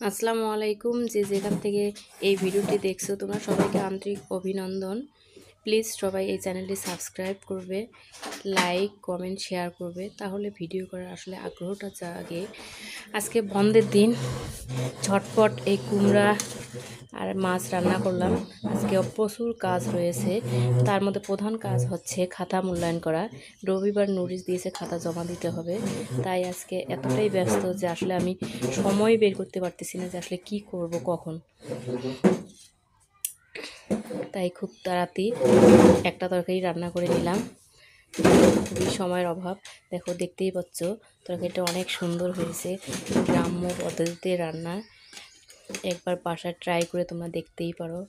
আসসালামু আলাইকুম। যে যেখান থেকে এই ভিডিওটি দেখছো তোমরা সবাইকে আন্তরিক অভিনন্দন। প্লিজ সবাই এই চ্যানেলটি সাবস্ক্রাইব করবে, লাইক কমেন্ট শেয়ার করবে, তাহলে ভিডিও করার আসলে আগ্রহটা জাগে। আজকে বন্ধের দিন, ঝটপট এই কুমড়া আর মাছ রান্না করলাম। আজকে প্রচুর কাজ রয়েছে, তার মধ্যে প্রধান কাজ হচ্ছে খাতা মূল্যায়ন করা। রবিবার নোটিশ দিয়েছে, খাতা জমা দিতে হবে। তাই আজকে এতটাই ব্যস্ত যে আসলে আমি সময় বের করতে পারতেছি না যে আসলে কি করব কখন। তাই খুব তাড়াতাড়ি একটা তরকারি রান্না করে নিলাম, খুবই সময়ের অভাব। দেখো, দেখতেই পাচ্ছ তরকারিটা অনেক সুন্দর হয়েছে, গ্রাম্য পদ্ধতিতে রান্না। একবার বাসায় ট্রাই করে তোমরা দেখতেই পারো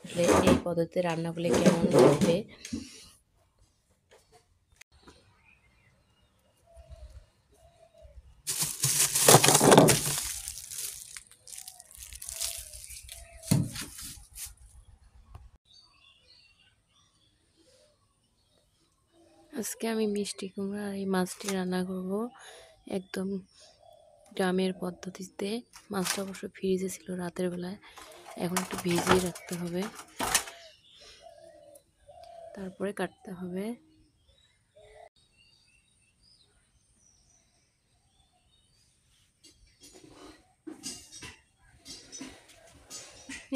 আসলে এই পদ্ধতিতে রান্না করলে কেমন হবে। আজকে আমি মিষ্টি কুমড়া আর এই মাছটি রান্না করব একদম গ্রামের পদ্ধতিতে। মাছটা অবশ্য ফ্রিজে ছিল রাতের বেলায়, এখন একটু ভিজিয়ে রাখতে হবে, তারপরে কাটতে হবে।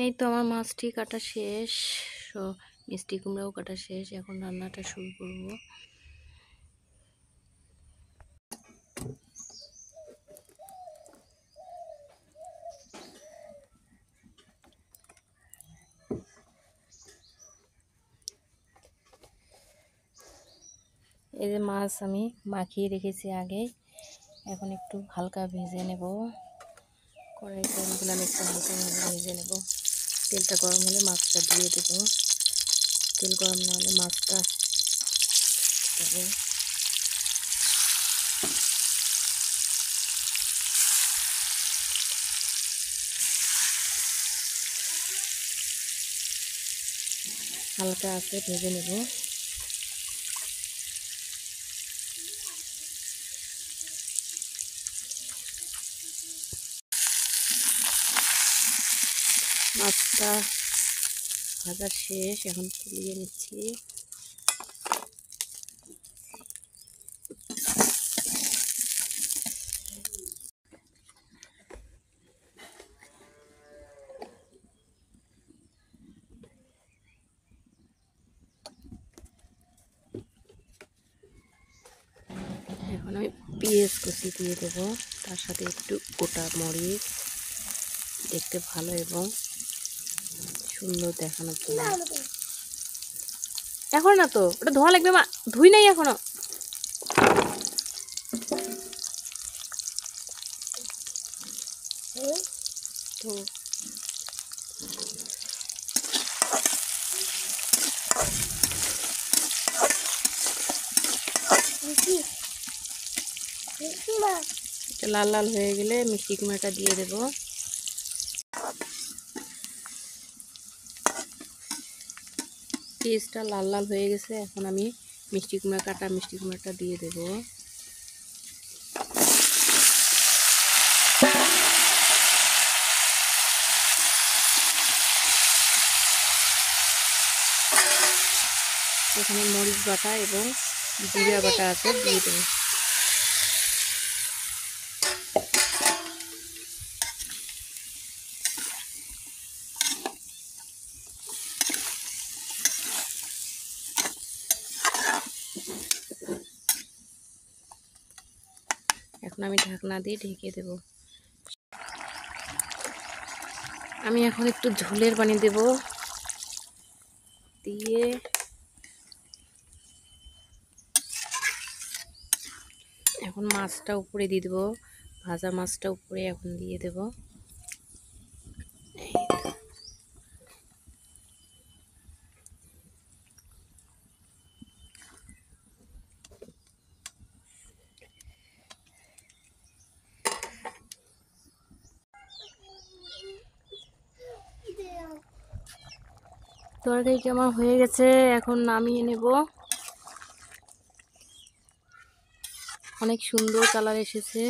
এই তো আমার মাছটি কাটা শেষ, মিষ্টি কুমড়াও কাটা শেষ। এখন রান্নাটা শুরু করব। এই যে মাছ আমি মাখিয়ে রেখেছি আগে, এখন একটু হালকা ভেজে নেব। কড়াই তেলগুলো আমি একটু হালকা ভেজে নেব। তেলটা গরম হলে মাছটা দিয়ে দেব। তেল গরম না হলে মাছটা দেবো। হালকা আছে ভেজে নেব। মাছটা ভাজা শেষ, এখন তুলিয়ে নিচ্ছি। এখন আমি পেঁয়াজ কুচি দিয়ে দেবো, তার সাথে একটু গোটা মরিচ, দেখতে ভালো এবং সুন্দর দেখানোর জন্য। এখন না তো, ওটা ধোয়া লাগবে মা, ধুই নাই এখনো। তো এটা লাল লাল হয়ে গেলে মিষ্টি কুমড়াটা দিয়ে দেবো। পেঁয়াজটা লাল লাল হয়ে গেছে, এখন আমি মিষ্টি কুমড়া কাটা মিষ্টি কুমড়াটা দিয়ে দেবো। এখানে মরিচ বাটা এবং জিরা বাটা আছে, দিয়ে দেবো। এখন আমি ঢাকনা দিয়ে ঢেকে দেব। আমি এখন একটু ঝোলের পানি দেব, দিয়ে এখন মাছটা উপরে দিয়ে দেবো। ভাজা মাছটা উপরে এখন দিয়ে দেব। তরকারিটা আমার হয়ে গেছে, এখন নামিয়ে নেব। অনেক সুন্দর কালার এসেছে।